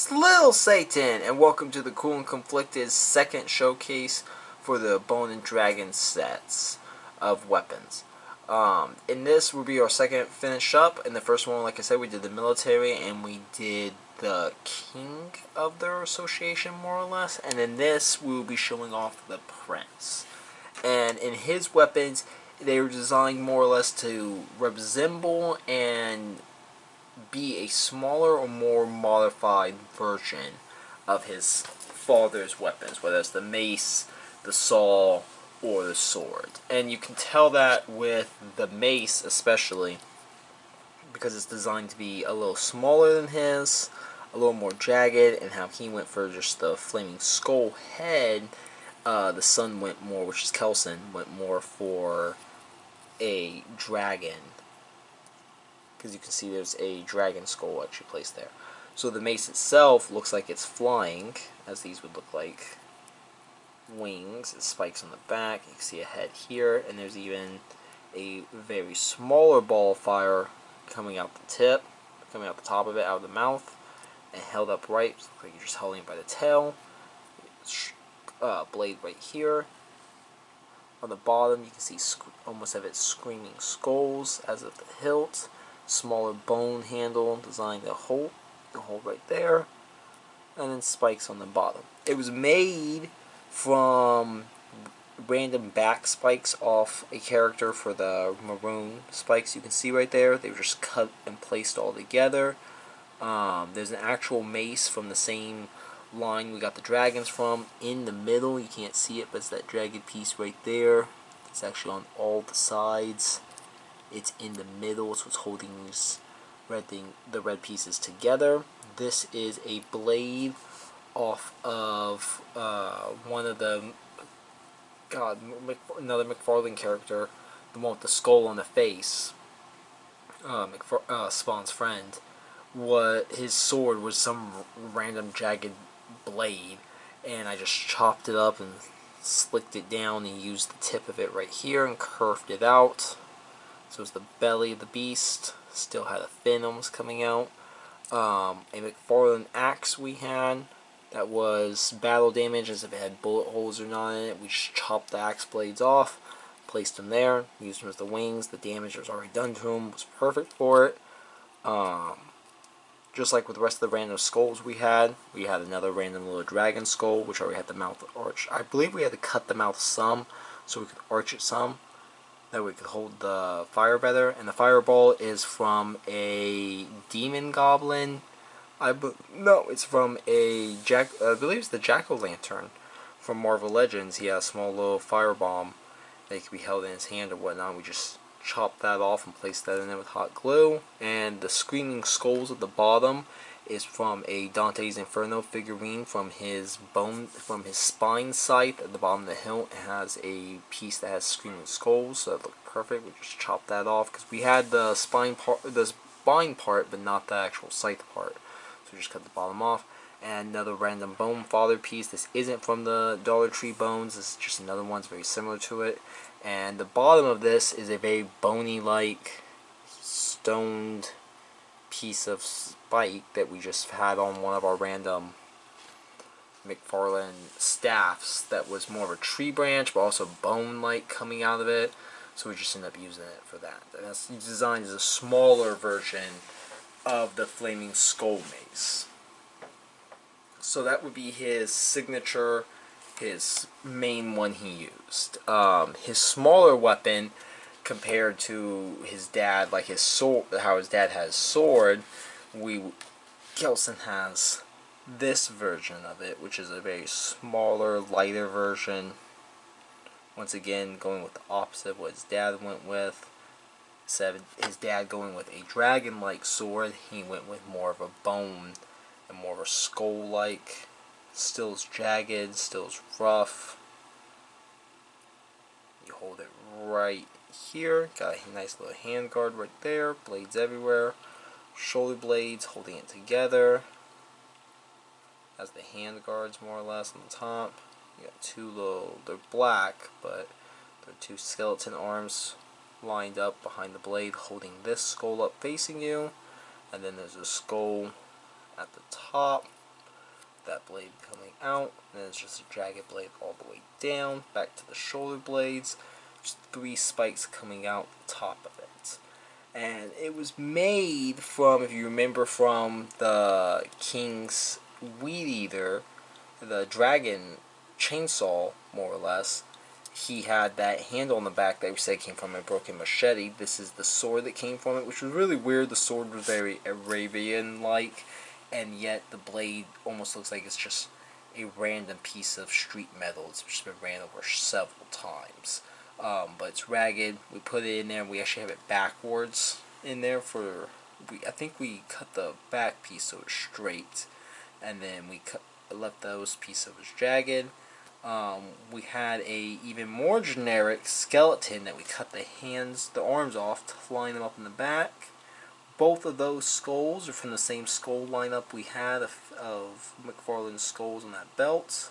it's Lil Satan, and welcome to the Cool and Conflicted second showcase for the Bone and Dragon sets of weapons. In this will be our second finish up. In the first one, like I said, we did the military and we did the king of their association, more or less. And in this, we will be showing off the prince. And in his weapons, they were designed more or less to resemble and be a smaller or more modified version of his father's weapons, whether it's the mace, the saw, or the sword. And you can tell that with the mace especially, because it's designed to be a little smaller than his, a little more jagged, and how he went for just the flaming skull head. The son went more, which is Kelson, went more for a dragon, because you can see there's a dragon skull actually placed there. So the mace itself looks like it's flying, as these would look like wings. It spikes on the back. You can see a head here, and there's even a very smaller ball of fire coming out the tip, coming out the top of it, out of the mouth, and held upright. Looks like you're just holding it by the tail. Blade right here. On the bottom, you can see almost of it screaming skulls as of the hilt. Smaller bone handle designed to hold right there, and then spikes on the bottom. It was made from random back spikes off a character for the maroon spikes you can see right there. They were just cut and placed all together. There's an actual mace from the same line we got the dragons from in the middle. You can't see it, but it's that jagged piece right there. It's actually on all the sides. It's in the middle, so it's holding these the red pieces together. This is a blade off of one of the another McFarlane character, the one with the skull on the face. Spawn's friend. His sword was some random jagged blade, and I just chopped it up and slicked it down and used the tip of it right here and curved it out. So it's the belly of the beast. Still had a fin almost coming out. A McFarlane axe we had that was battle damage, as if it had bullet holes or not in it. We just chopped the axe blades off, placed them there, used them as the wings. The damage that was already done to them was perfect for it. Just like with the rest of the random skulls we had another random little dragon skull, which already had the mouth arched. I believe we had to cut the mouth some so we could arch it some. That we could hold the fire better. And the fireball is from a demon goblin. No, it's from I believe it's the jack-o'-lantern from Marvel Legends. He has a small little firebomb that can be held in his hand or whatnot. We just chopped that off and placed that in there with hot glue. And the screaming skulls at the bottom is from a Dante's Inferno figurine from his spine scythe at the bottom of the hilt. It has a piece that has screaming skulls, so that looked perfect. We just chopped that off because we had the spine part, but not the actual scythe part. So we just cut the bottom off. And another random bone father piece. This isn't from the Dollar Tree bones. This is just another one. It's very similar to it. And the bottom of this is a very bony-like stoned piece of spike that we just had on one of our random McFarlane staffs that was more of a tree branch but also bone-like coming out of it, so we just ended up using it for that. And that's designed as a smaller version of the Flaming Skull Mace. So that would be his signature, his main one he used. His smaller weapon compared to his dad, like his sword, how his dad has sword, Kelson has this version of it, which is a very smaller, lighter version. Once again, going with the opposite of what his dad went with. Instead of his dad going with a dragon-like sword, he went with more of a bone and more of a skull-like. Still is jagged, still is rough. You hold it right here, got a nice little hand guard right there, blades everywhere, shoulder blades holding it together. Has the hand guards more or less on the top. You got two little, they're black, but they're two skeleton arms lined up behind the blade holding this skull up facing you. And then there's a skull at the top that blade coming out, and then it's just a jagged blade all the way down, back to the shoulder blades, just 3 spikes coming out the top of it. And it was made from, if you remember from the King's Weed Eater, the dragon chainsaw, more or less, he had that handle on the back that we said came from a broken machete. This is the sword that came from it, which was really weird. The sword was very Arabian-like, and yet the blade almost looks like it's just a random piece of street metal. It's just been ran over several times. But it's ragged. We put it in there, and we actually have it backwards in there for... I think we cut the back piece so it's straight, and then we left those pieces that was jagged. We had a even more generic skeleton that we cut the arms off to line them up in the back. Both of those skulls are from the same skull lineup we had of McFarlane's skulls on that belt.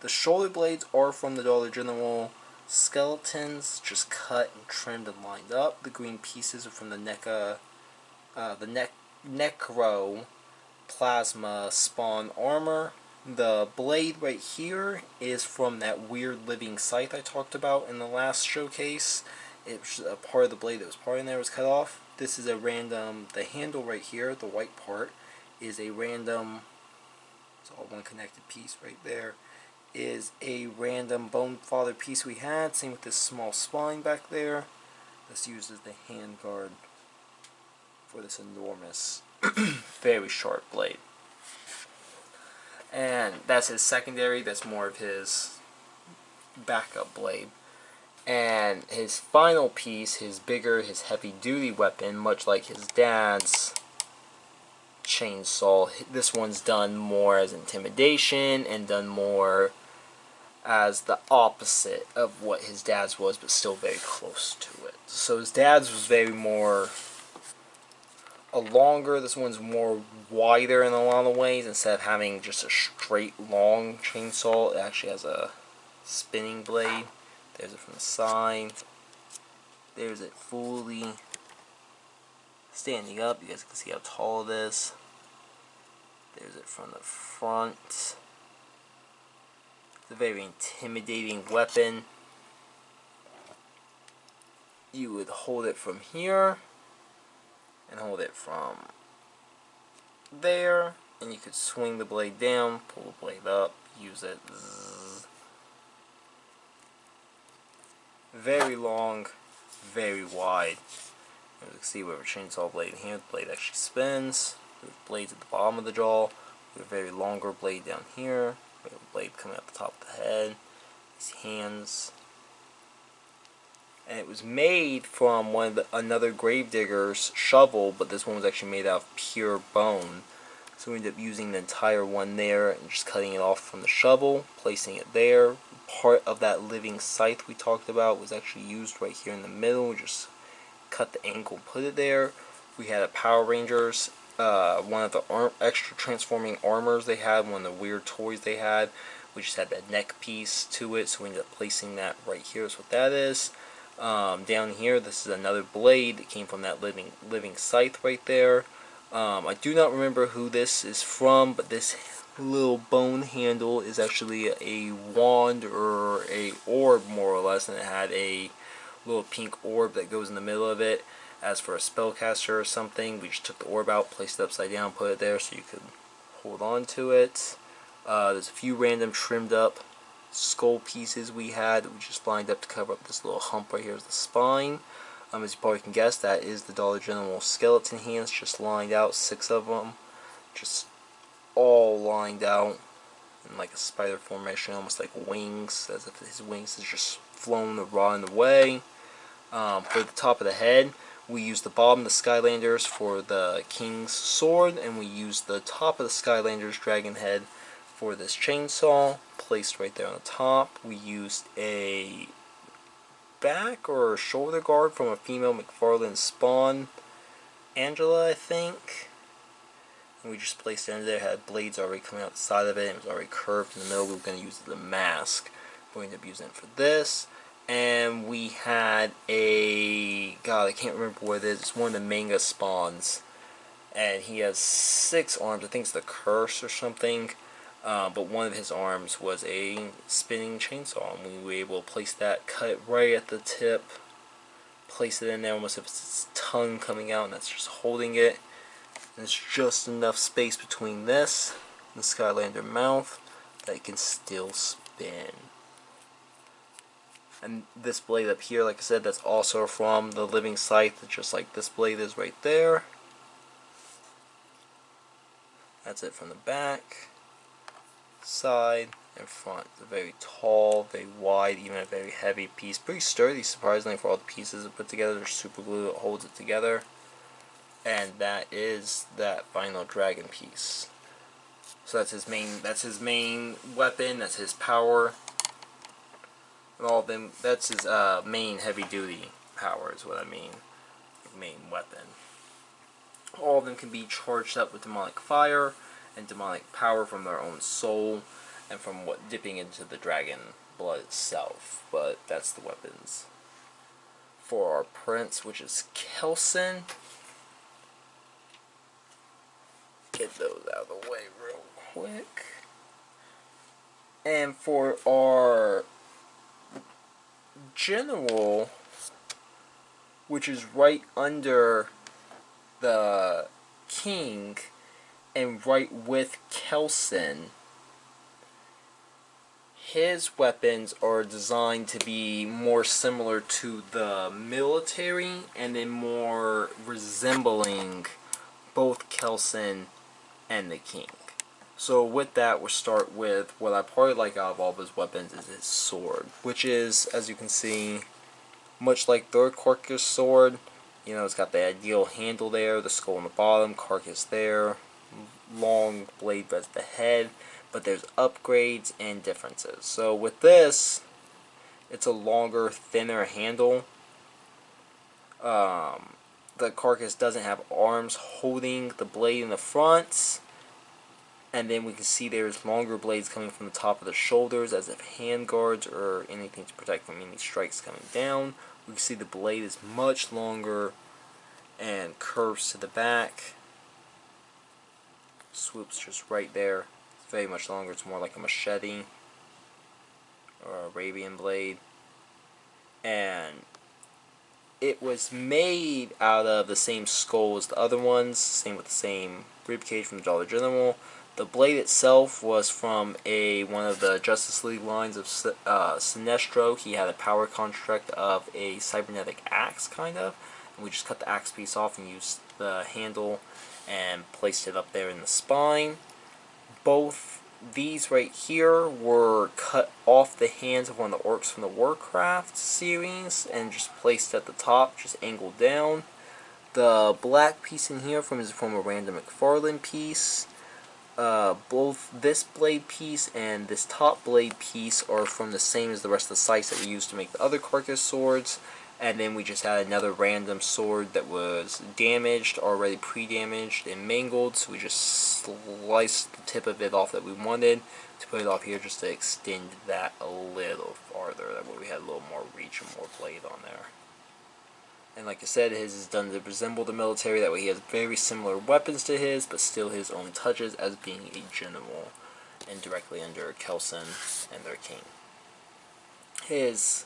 The shoulder blades are from the Dollar General skeletons, just cut and trimmed and lined up. The green pieces are from the Necro Plasma Spawn armor. The blade right here is from that weird living scythe I talked about in the last showcase. It was a part of the blade that was part in there was cut off. This is a random, the handle right here, the white part, is a random, it's all one connected piece right there, is a random Bone Father piece we had. Same with this small spine back there. This used as the hand guard for this enormous, very sharp blade. And that's his secondary, that's more of his backup blade. And his final piece, his bigger, his heavy-duty weapon, much like his dad's chainsaw, this one's done more as intimidation and done more as the opposite of what his dad's was, but still very close to it. So his dad's was very more a longer, this one's more wider in a lot of ways. Instead of having just a straight long chainsaw, it actually has a spinning blade. There's it from the side. There's it fully standing up. You guys can see how tall it is. There's it from the front. It's a very intimidating weapon. You would hold it from here and hold it from there, and you could swing the blade down, pull the blade up, use it. Zzz. Very long, very wide. You can see we have a chainsaw blade here. The blade actually spins. There's blades at the bottom of the jaw. We have a very longer blade down here. We have a blade coming out the top of the head. These hands. And it was made from another gravedigger's shovel, but this one was actually made out of pure bone. So we ended up using the entire one there and just cutting it off from the shovel, placing it there. Part of that living scythe we talked about was actually used right here in the middle. We just cut the angle and put it there. We had a Power Rangers, one of the extra transforming armors they had, one of the weird toys they had. We just had that neck piece to it, so we ended up placing that right here. That's what that is. Down here, this is another blade that came from that living scythe right there. I do not remember who this is from, but this little bone handle is actually a wand or a orb, more or less, and it had a little pink orb that goes in the middle of it. As for a spellcaster or something, we just took the orb out, placed it upside down, put it there so you could hold on to it. There's a few random trimmed up skull pieces we had that we just lined up to cover up this little hump right here as the spine. As you probably can guess, that is the Dollar General skeleton hands, just lined out, 6 of them, just all lined out in like a spider formation, almost like wings, as if his wings has just flown or rotted away. For the top of the head, we used the bottom of the Skylanders for the King's sword, and we used the top of the Skylanders dragon head for this chainsaw, placed right there on the top. We used a back or a shoulder guard from a female McFarlane Spawn, Angela, I think. And we just placed it under there. It had blades already coming out the side of it. It was already curved in the middle. We were going to use it as a mask. We ended up using it for this. And we had a... God, I can't remember what it is. It's one of the manga spawns. And he has 6 arms. I think it's the Curse or something. but one of his arms was a spinning chainsaw, and we were able to place that, cut it right at the tip, place it in there almost as if it's its tongue coming out, and that's just holding it. And there's just enough space between this and the Skylander mouth that it can still spin. And this blade up here, like I said, that's also from the Living Scythe, just like this blade is right there. That's it from the back, side, and front. It's a very tall, very wide, even a very heavy piece. Pretty sturdy, surprisingly, for all the pieces it put together. There's super glue that holds it together. And that is that final dragon piece. So that's his main weapon, that's his power. And all of them, that's his main heavy duty power is what I mean. Main weapon. All of them can be charged up with demonic fire and demonic power from their own soul and from what dipping into the dragon blood itself. But that's the weapons. For our prince, which is Kelson. Get those out of the way real quick. And for our general, which is right under the king and right with Kelson, his weapons are designed to be more similar to the military and then more resembling both Kelson and the king. So with that, we'll start with what I probably like out of all of his weapons is his sword, which is, as you can see, much like the Carcass sword. You know, it's got the ideal handle there, the skull on the bottom, carcass there, long blade at the head, but there's upgrades and differences. So with this, it's a longer, thinner handle. The carcass doesn't have arms holding the blade in the front. And then we can see there's longer blades coming from the top of the shoulders as if hand guards or anything to protect from any strikes coming down. We can see the blade is much longer and curves to the back. Swoops just right there. It's very much longer. It's more like a machete or an Arabian blade. And it was made out of the same skull as the other ones. Same with the same ribcage from the Dollar General. The blade itself was from one of the Justice League lines of Sinestro. He had a power construct of a cybernetic axe, kind of. And we just cut the axe piece off and used the handle and placed it up there in the spine. Both these right here were cut off the hands of one of the orcs from the Warcraft series and just placed at the top, just angled down. The black piece in here is from a random McFarlane piece. Both this blade piece and this top blade piece are from the same as the rest of the scythes that we used to make the other Carcass swords. And then we just had another random sword that was damaged, already pre-damaged and mangled. So we just sliced the tip of it off that we wanted to put it off here just to extend that a little farther. That way we had a little more reach and more blade on there. And like I said, his is done to resemble the military. That way he has very similar weapons to his, but still his own touches as being a general and directly under Kelson and their king. His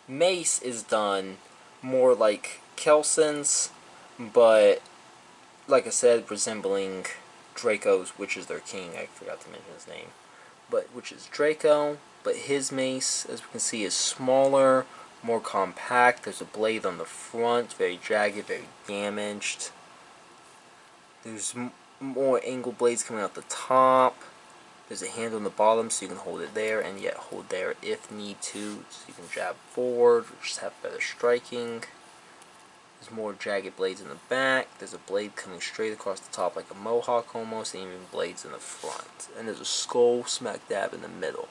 mace is done more like Kelson's, but like I said, resembling Draco's, which is their king. I forgot to mention his name. But which is Draco, but his mace, as we can see, is smaller, more compact. There's a blade on the front, very jagged, very damaged. There's more angle blades coming out the top. There's a handle on the bottom so you can hold it there and yet hold there if need to. So you can jab forward or just have better striking. There's more jagged blades in the back. There's a blade coming straight across the top like a mohawk almost, and even blades in the front. And there's a skull smack dab in the middle.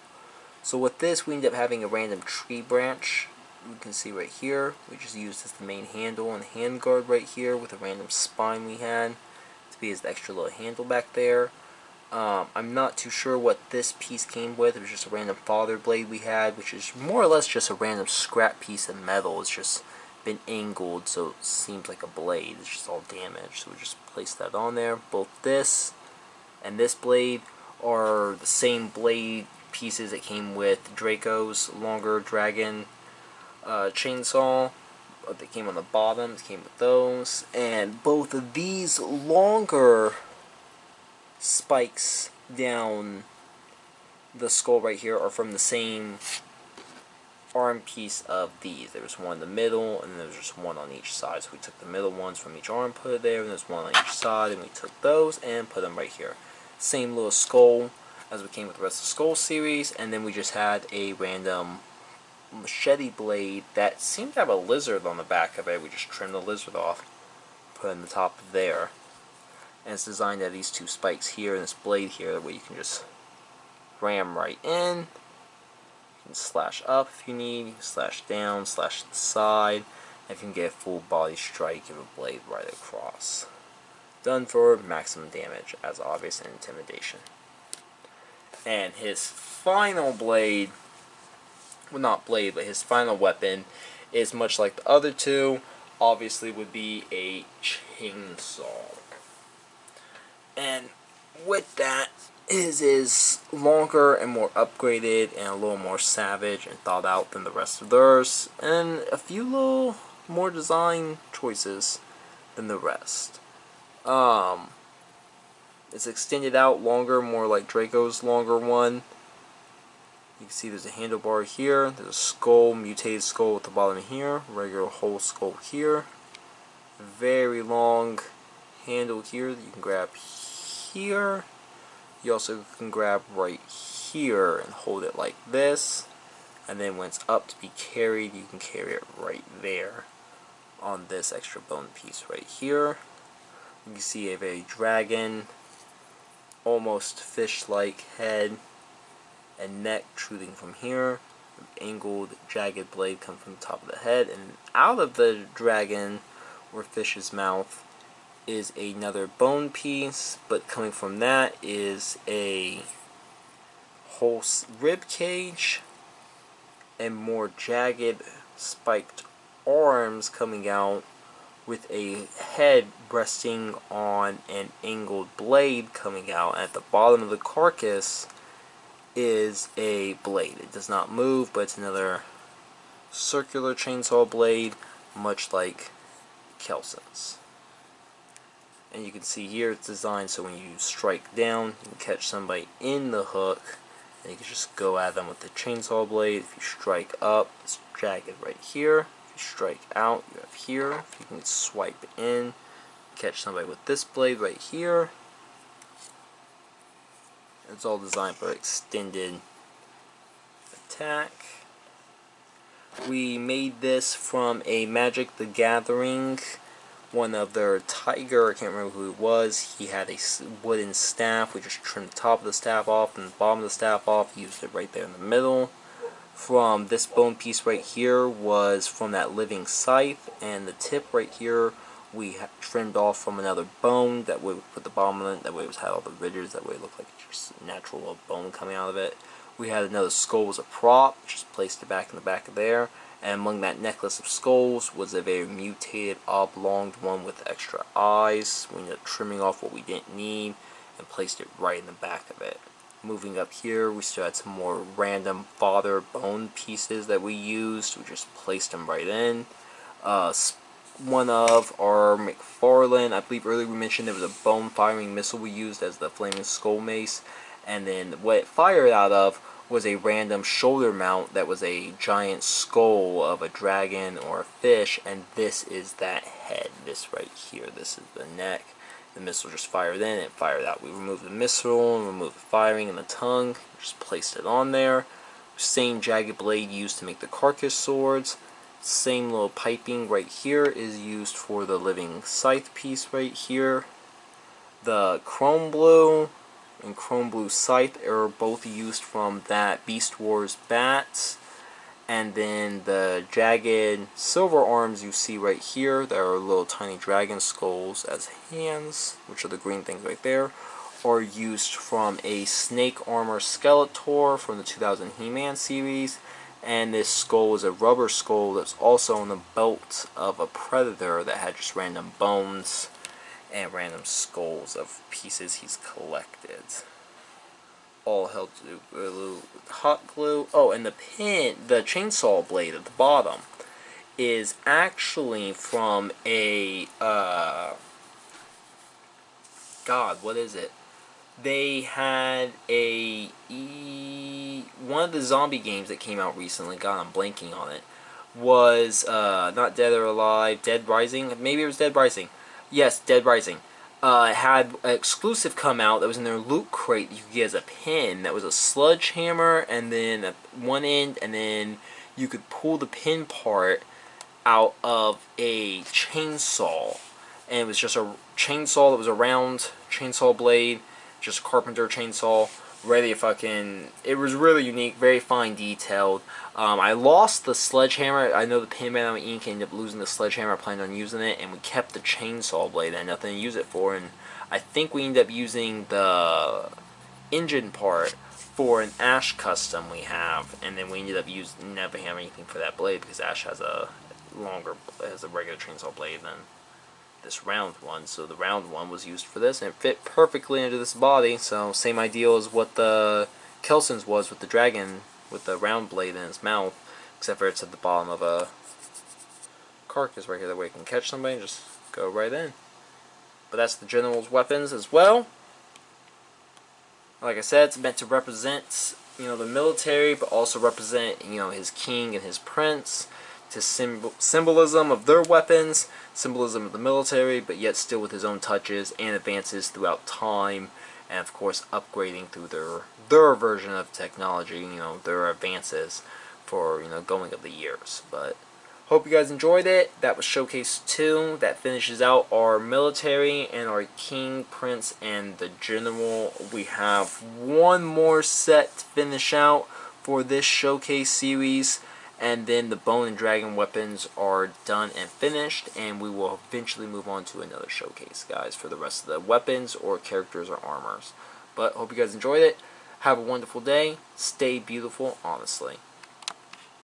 So with this, we end up having a random tree branch. You can see right here, we just used as the main handle and handguard right here with a random spine we had to be as the extra little handle back there. I'm not too sure what this piece came with. It was just a random father blade we had, which is more or less just a random scrap piece of metal. It's just been angled, so it seems like a blade. It's just all damaged, so we just placed that on there. Both this and this blade are the same blade pieces that came with Draco's longer dragon chainsaw. They came on the bottom, it came with those. And both of these longer spikes down the skull right here are from the same arm piece of these. There was one in the middle, and there was just one on each side. So we took the middle ones from each arm, put it there, and there's one on each side, and we took those and put them right here. Same little skull as we came with the rest of the Skull series, and then we just had a random machete blade that seemed to have a lizard on the back of it. We just trimmed the lizard off, put it in the top there. And it's designed to have these two spikes here and this blade here, that way you can just ram right in. You can slash up if you need, you can slash down, slash to the side, and if you can get a full body strike, give a blade right across. Done for maximum damage, as obvious, and intimidation. And his final blade, well, not blade, but his final weapon is much like the other two, obviously would be a chainsaw. And with that is longer and more upgraded and a little more savage and thought out than the rest of theirs, and a few little more design choices than the rest. It's extended out longer, more like Draco's longer one. You can see there's a handlebar here, there's a skull, mutated skull at the bottom here, regular whole skull here. Very long handle here that you can grab here. You also can grab right here and hold it like this. And then when it's up to be carried, you can carry it right there on this extra bone piece right here. You can see a very dragon, almost fish-like head and neck protruding from here. Angled, jagged blade comes from the top of the head, and out of the dragon or fish's mouth is another bone piece, but coming from that is a whole rib cage and more jagged spiked arms coming out, with a head resting on an angled blade coming out. At the bottom of the carcass is a blade. It does not move, but it's another circular chainsaw blade, much like Kelson's. And you can see here it's designed so when you strike down, you can catch somebody in the hook, and you can just go at them with the chainsaw blade. If you strike up, it's jagged right here. If you strike out, you have here. If you can swipe in, catch somebody with this blade right here. It's all designed for extended attack. We made this from a Magic the Gathering, one of their tiger, I can't remember who it was. He had a wooden staff. We just trimmed the top of the staff off and the bottom of the staff off, used it right there in the middle. From this bone piece right here was from that living scythe, and the tip right here we trimmed off from another bone. That way we put the bottom on it, that way it had all the ridges, that way it looked like just a natural little bone coming out of it. We had another skull as a prop, just placed it back in the back of there. And among that necklace of skulls was a very mutated, oblong one with extra eyes. We ended up trimming off what we didn't need and placed it right in the back of it. Moving up here, we still had some more random fodder bone pieces that we used. We just placed them right in. One of our McFarlane, I believe earlier we mentioned there was a bone firing missile we used as the flaming skull mace. And then what it fired out of was a random shoulder mount that was a giant skull of a dragon or a fish, and this is that head, this right here, this is the neck. The missile just fired in, it fired out. We removed the missile, and removed the firing and the tongue, just placed it on there. Same jagged blade used to make the carcass swords. Same little piping right here is used for the living scythe piece right here. The chrome blue and chrome blue scythe are both used from that Beast Wars bats, and then the jagged silver arms you see right here that are little tiny dragon skulls as hands, which are the green things right there, are used from a snake armor Skeletor from the 2000 He-Man series, and this skull is a rubber skull that's also on the belt of a predator that had just random bones and random skulls of pieces he's collected. all held to glue, hot glue. Oh, and the pin, the chainsaw blade at the bottom is actually from a, God, what is it? They had one of the zombie games that came out recently, God, I'm blanking on it, was, not Dead or Alive, Dead Rising? Maybe it was Dead Rising. Yes, Dead Rising. It had an exclusive come out that was in their loot crate that you could get as a pin. That was a sledgehammer and then one end, and then you could pull the pin part out of a chainsaw. And it was just a chainsaw that was a round chainsaw blade, just a carpenter chainsaw, ready to fucking... It was really unique, very fine detailed. I lost the sledgehammer. I know the pin ran out of ink, ended up losing the sledgehammer. I planned on using it, and we kept the chainsaw blade. I had nothing to use it for, and I think we ended up using the engine part for an Ash custom we have, and then we ended up never having anything for that blade because Ash has a regular chainsaw blade than this round one, so the round one was used for this, and it fit perfectly into this body. So same idea as what the Kelson's was with the dragon with the round blade in its mouth, except for it's at the bottom of a carcass right here, that way you can catch somebody and just go right in. But that's the general's weapons as well. Like I said, it's meant to represent, the military, but also represent, his king and his prince. To symbolism of their weapons, symbolism of the military, but yet still with his own touches and advances throughout time, and of course upgrading through their version of technology, their advances for, going of the years. But hope you guys enjoyed it. That was Showcase 2. That finishes out our military and our king, prince, and the general. We have one more set to finish out for this Showcase series, and then the bone and dragon weapons are done and finished, and we will eventually move on to another showcase, guys, for the rest of the weapons or characters or armors. But hope you guys enjoyed it. Have a wonderful day. Stay beautiful, honestly.